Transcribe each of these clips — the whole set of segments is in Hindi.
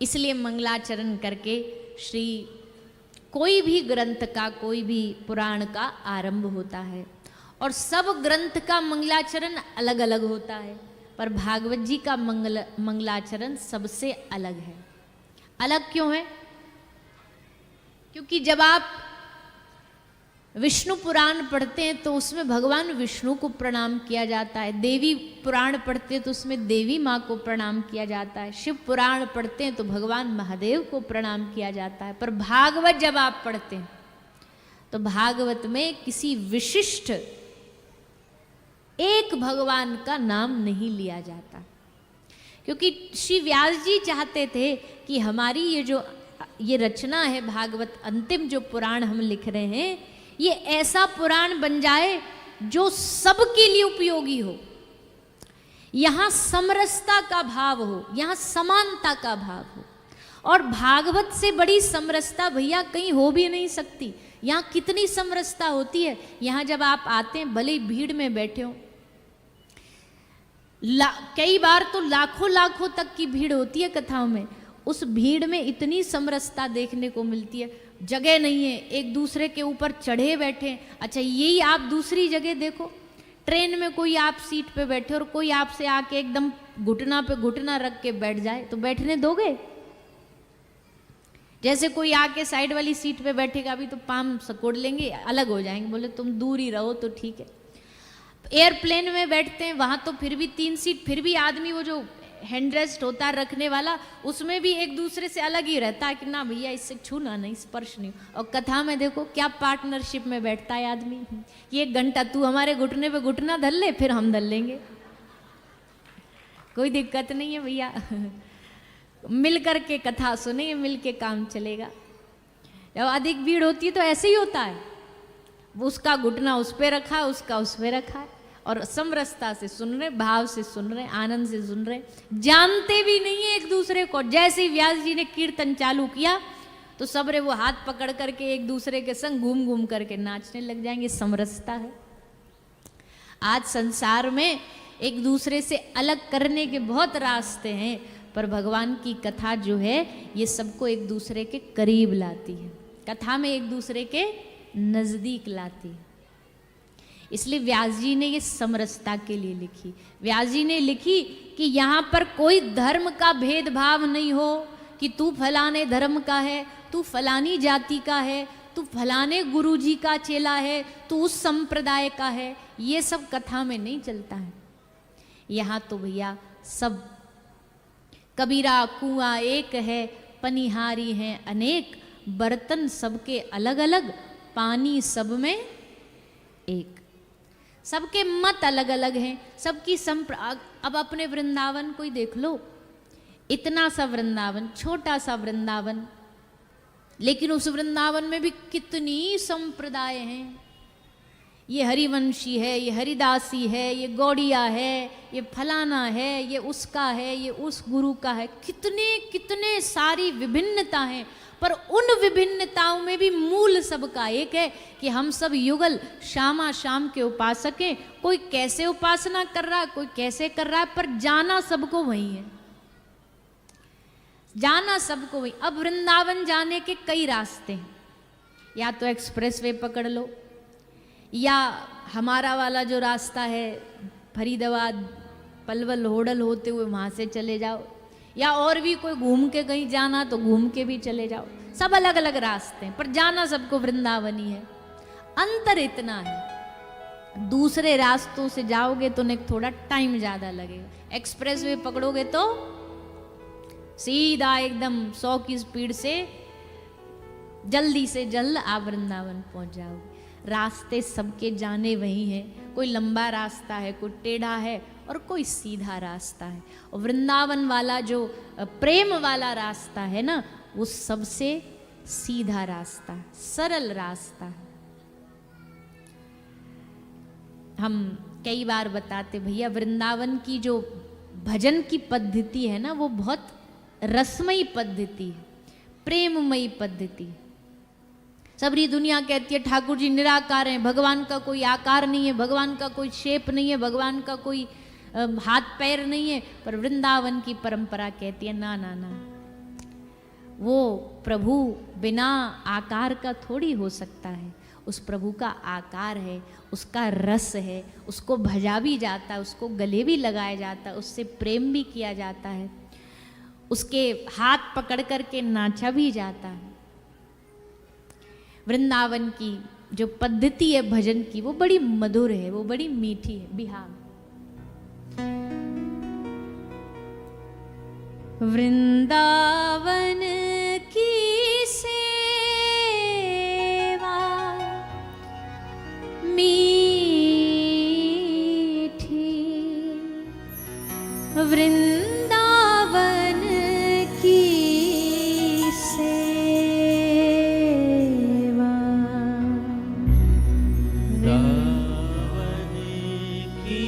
इसलिए मंगलाचरण करके श्री कोई भी ग्रंथ का, कोई भी पुराण का आरंभ होता है। और सब ग्रंथ का मंगलाचरण अलग अलग होता है, पर भागवत जी का मंगलाचरण सबसे अलग है। अलग क्यों है? क्योंकि जब आप विष्णु पुराण पढ़ते हैं तो उसमें भगवान विष्णु को प्रणाम किया जाता है। देवी पुराण पढ़ते हैं तो उसमें देवी माँ को प्रणाम किया जाता है। शिव पुराण पढ़ते हैं तो भगवान महादेव को प्रणाम किया जाता है। पर भागवत जब आप पढ़ते हैं तो भागवत में किसी विशिष्ट एक भगवान का नाम नहीं लिया जाता, क्योंकि श्री व्यास जी चाहते थे कि हमारी ये रचना है भागवत, अंतिम जो पुराण हम लिख रहे हैं, ये ऐसा पुराण बन जाए जो सबके लिए उपयोगी हो। यहां समरसता का भाव हो, यहां समानता का भाव हो। और भागवत से बड़ी समरसता भैया कहीं हो भी नहीं सकती। यहाँ कितनी समरसता होती है। यहाँ जब आप आते हैं, भले ही भीड़ में बैठे हो, कई बार तो लाखों लाखों तक की भीड़ होती है कथाओं में, उस भीड़ में इतनी समरसता देखने को मिलती है। जगह नहीं है, एक दूसरे के ऊपर चढ़े बैठे। अच्छा, यही आप दूसरी जगह देखो, ट्रेन में कोई आप सीट पे बैठे और कोई आपसे आके एकदम घुटना पे घुटना रख के बैठ जाए, तो बैठने दोगे? जैसे कोई आके साइड वाली सीट पे बैठेगा, अभी तो पाम सकोड़ लेंगे, अलग हो जाएंगे, बोले तुम दूर ही रहो तो ठीक है। एयरप्लेन में बैठते हैं, वहां तो फिर भी 3 सीट, फिर भी आदमी वो जो हैंड रेस्ट होता है रखने वाला, उसमें भी एक दूसरे से अलग ही रहता है कि ना भैया इससे छूना नहीं, स्पर्श नहीं। और कथा में देखो क्या पार्टनरशिप में बैठता है आदमी। ये 1 घंटा तू हमारे घुटने पे घुटना धर ले, फिर हम धर लेंगे, कोई दिक्कत नहीं है भैया। मिल करके कथा सुनेंगे, मिल के काम चलेगा। जब अधिक भीड़ होती है तो ऐसे ही होता है, उसका घुटना उस पे रखा है, उसका उस पे रखा है, और समरसता से सुन रहे, भाव से सुन रहे, आनंद से सुन रहे, जानते भी नहीं है एक दूसरे को। जैसे ही व्यास जी ने कीर्तन चालू किया तो सबरे वो हाथ पकड़ करके एक दूसरे के संग घूम घूम करके नाचने लग जाएंगे। समरसता है। आज संसार में एक दूसरे से अलग करने के बहुत रास्ते हैं, पर भगवान की कथा जो है ये सबको एक दूसरे के करीब लाती है। कथा में एक दूसरे के नजदीक लाती है। इसलिए व्यास जी ने ये समरसता के लिए लिखी। व्यास जी ने लिखी कि यहाँ पर कोई धर्म का भेदभाव नहीं हो कि तू फलाने धर्म का है, तू फलानी जाति का है, तू फलाने गुरु जी का चेला है, तू उस संप्रदाय का है। ये सब कथा में नहीं चलता है। यहाँ तो भैया सब, कबीरा कुआं एक है, पनिहारी हैं अनेक, बर्तन सबके अलग अलग, पानी सब में एक। सबके मत अलग अलग हैं, सबकी अब अपने वृंदावन को ही देख लो, इतना सा वृंदावन, छोटा सा वृंदावन, लेकिन उस वृंदावन में भी कितनी संप्रदाय हैं। ये हरिवंशी है, ये हरिदासी है, ये गौड़िया है, ये फलाना है, ये उसका है, ये उस गुरु का है। कितने कितने सारी विभिन्नता हैं, पर उन विभिन्नताओं में भी मूल सबका एक है कि हम सब युगल श्यामा श्याम के उपासक हैं। कोई कैसे उपासना कर रहा है, कोई कैसे कर रहा है, पर जाना सबको वही है, जाना सबको वही। अब वृंदावन जाने के कई रास्ते हैं, या तो एक्सप्रेस वे पकड़ लो, या हमारा वाला जो रास्ता है फरीदाबाद पलवल होडल होते हुए वहाँ से चले जाओ, या और भी कोई घूम के कहीं जाना तो घूम के भी चले जाओ। सब अलग अलग रास्ते हैं, पर जाना सबको वृंदावन ही है। अंतर इतना है, दूसरे रास्तों से जाओगे तो थोड़ा टाइम ज़्यादा लगेगा। एक्सप्रेस वे पकड़ोगे तो सीधा एकदम 100 की स्पीड से जल्दी से जल्द आप वृंदावन पहुंच जाओगे। रास्ते सबके जाने वही हैं। कोई लंबा रास्ता है, कोई टेढ़ा है, और कोई सीधा रास्ता है। और वृंदावन वाला जो प्रेम वाला रास्ता है ना, वो सबसे सीधा रास्ता है, सरल रास्ता है। हम कई बार बताते भैया, वृंदावन की जो भजन की पद्धति है ना, वो बहुत रसमयी पद्धति है, प्रेममयी पद्धति। सबरी दुनिया कहती है ठाकुर जी निराकार हैं, भगवान का कोई आकार नहीं है, भगवान का कोई शेप नहीं है, भगवान का कोई हाथ पैर नहीं है। पर वृंदावन की परंपरा कहती है ना ना ना, वो प्रभु बिना आकार का थोड़ी हो सकता है। उस प्रभु का आकार है, उसका रस है, उसको भजा भी जाता है, उसको गले भी लगाया जाता है, उससे प्रेम भी किया जाता है, उसके हाथ पकड़ कर के नाचा भी जाता है। वृंदावन की जो पद्धति है भजन की, वो बड़ी मधुर है, वो बड़ी मीठी है। बिहार वृंदावन की सेवा मीठी, वृंदावन की सेवा वृंदावन की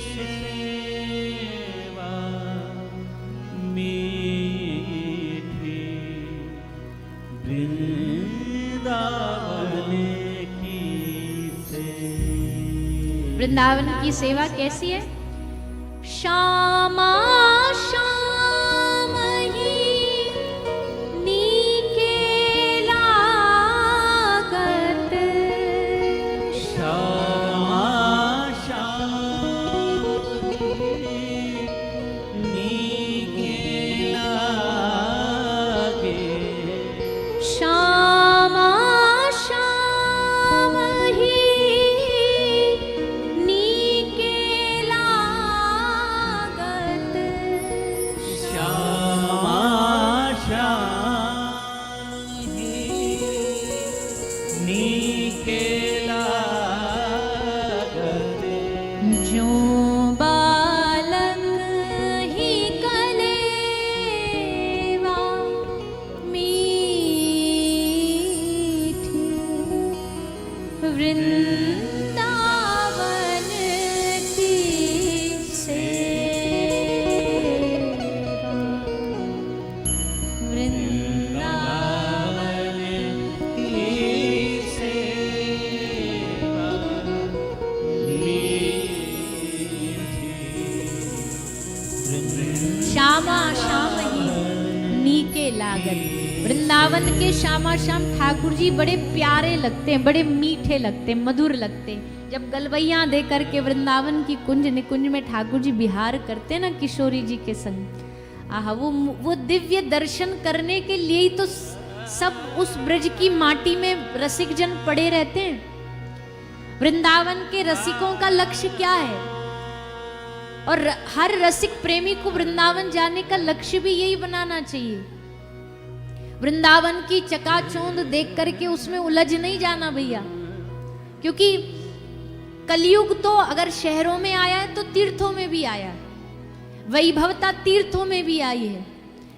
सेवा मीठी, वृंदावन की सेवा। वृंदावन की सेवा कैसी है? श्यामा श्याम ही नीके लागत, श्यामा श्याम नीके लागे, श्यामा श्याम ही नीके लागत, श्यामा श्याम ही नीके लागते, जो बालक ही कलेवा मीठी, वृंदावन की सेवा, वृंदावन की सेवा मीठी, श्यामा श्याम ही नीके लागत। वृंदावन के श्यामा श्याम ठाकुर जी बड़े प्यारे लगते हैं, बड़े मीठे लगते हैं, मधुर लगते हैं। जब गलवैया दे करके वृंदावन की कुंज निकुंज में ठाकुर जी विहार करते हैं ना किशोरी जी के संग, आहा वो दिव्य दर्शन करने के लिए ही तो सब उस ब्रज की माटी में रसिक जन पड़े रहते हैं। वृंदावन के रसिकों का लक्ष्य क्या है? और हर रसिक प्रेमी को वृंदावन जाने का लक्ष्य भी यही बनाना चाहिए। वृंदावन की चकाचौंध देख करके उसमें उलझ नहीं जाना भैया, क्योंकि कलयुग तो अगर शहरों में आया है तो तीर्थों में भी आया है, वैभवता तीर्थों में भी आई है।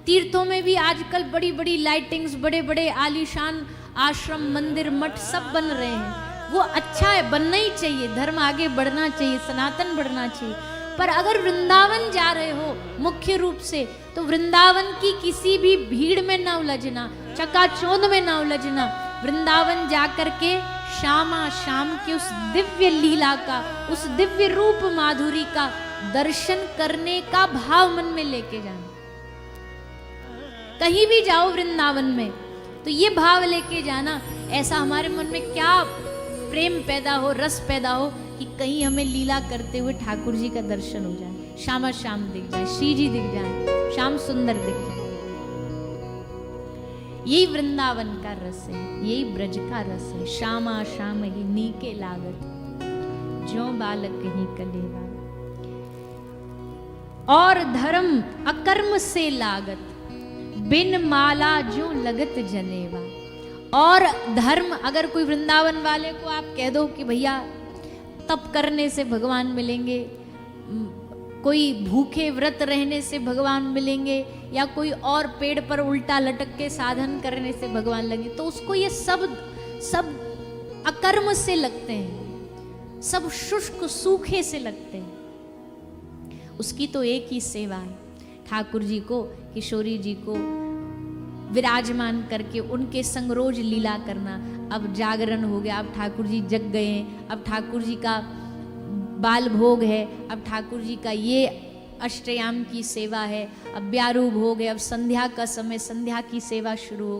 तीर्थों में भी आजकल बड़ी बड़ी लाइटिंग्स, बड़े बड़े आलीशान आश्रम मंदिर मठ सब बन रहे हैं। वो अच्छा है, बनना ही चाहिए, धर्म आगे बढ़ना चाहिए, सनातन बढ़ना चाहिए। पर अगर वृंदावन जा रहे हो मुख्य रूप से, तो वृंदावन की किसी भी भीड़ में ना उलझना, चकाचौंध में ना उलझना। वृंदावन जाकर के श्यामा श्याम की उस दिव्य लीला का, उस दिव्य रूप माधुरी का दर्शन करने का भाव मन में लेके जाना। कहीं भी जाओ वृंदावन में तो ये भाव लेके जाना, ऐसा हमारे मन में क्या प्रेम पैदा हो, रस पैदा हो कि कहीं हमें लीला करते हुए ठाकुर जी का दर्शन हो जाए, श्यामा श्याम दिख जाए, श्री जी दिख जाए, श्याम सुंदर दिख जाए। यही वृंदावन का रस है, यही ब्रज का रस है। श्यामा श्याम ही नीके लागत, जो बालक ही कलेवा, और धर्म अकर्म से लागत, बिन माला जो लगत जनेवा। और धर्म, अगर कोई वृंदावन वाले को आप कह दो कि भैया तप करने से भगवान मिलेंगे, कोई भूखे व्रत रहने से भगवान मिलेंगे, या कोई और पेड़ पर उल्टा लटक के साधन करने से भगवान लगे, तो उसको ये सब अकर्म से लगते हैं, सब शुष्क सूखे से लगते हैं। उसकी तो एक ही सेवा है, ठाकुर जी को, किशोरी जी को विराजमान करके उनके संग रोज लीला करना। अब जागरण हो गया, अब ठाकुर जी जग गए हैं, अब ठाकुर जी का बाल भोग है, अब ठाकुर जी का ये अष्टयाम की सेवा है, अब ब्यारू भोग है, अब संध्या का समय, संध्या की सेवा शुरू हो गई।